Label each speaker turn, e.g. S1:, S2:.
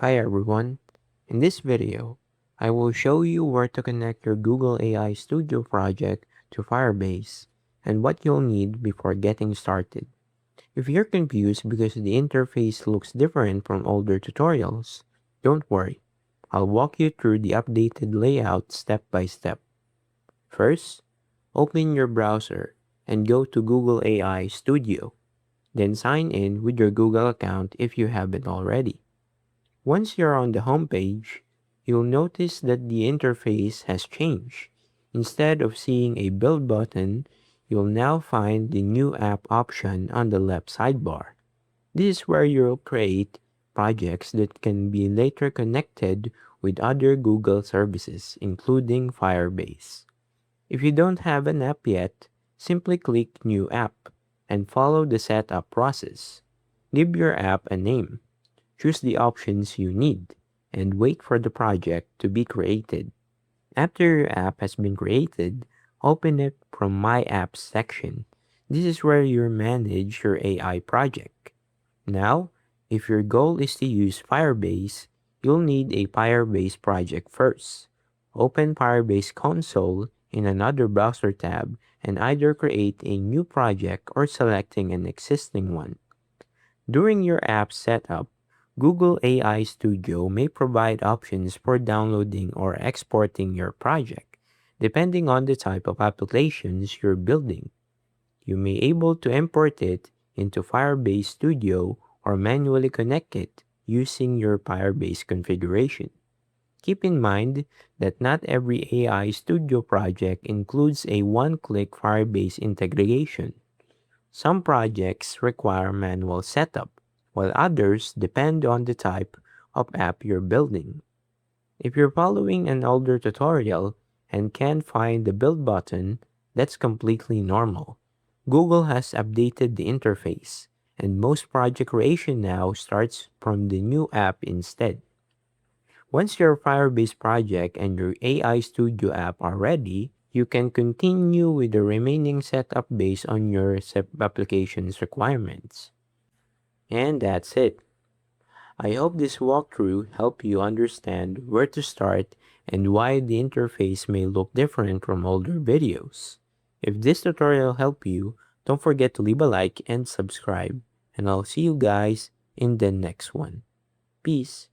S1: Hi everyone. In this video, I will show you where to connect your Google AI Studio project to Firebase and what you'll need before getting started. If you're confused because the interface looks different from older tutorials, don't worry. I'll walk you through the updated layout step by step. First, open your browser and go to Google AI Studio. Then sign in with your Google account if you haven't already. Once you're on the home page, you'll notice that the interface has changed. Instead of seeing a build button, you'll now find the new app option on the left sidebar. This is where you'll create projects that can be later connected with other Google services, including Firebase. If you don't have an app yet, simply click New App and follow the setup process. Give your app a name. Choose the options you need, and wait for the project to be created. After your app has been created, open it from My Apps section. This is where you manage your AI project. Now, if your goal is to use Firebase, you'll need a Firebase project first. Open Firebase console in another browser tab and either create a new project or selecting an existing one. During your app setup, Google AI Studio may provide options for downloading or exporting your project, depending on the type of applications you're building. You may be able to import it into Firebase Studio or manually connect it using your Firebase configuration. Keep in mind that not every AI Studio project includes a one-click Firebase integration. Some projects require manual setup, while others depend on the type of app you're building. If you're following an older tutorial and can't find the build button, that's completely normal. Google has updated the interface, and most project creation now starts from the new app instead. Once your Firebase project and your AI Studio app are ready, you can continue with the remaining setup based on your application's requirements. And that's it. I hope this walkthrough helped you understand where to start and why the interface may look different from older videos. If this tutorial helped you, don't forget to leave a like and subscribe. And I'll see you guys in the next one. Peace.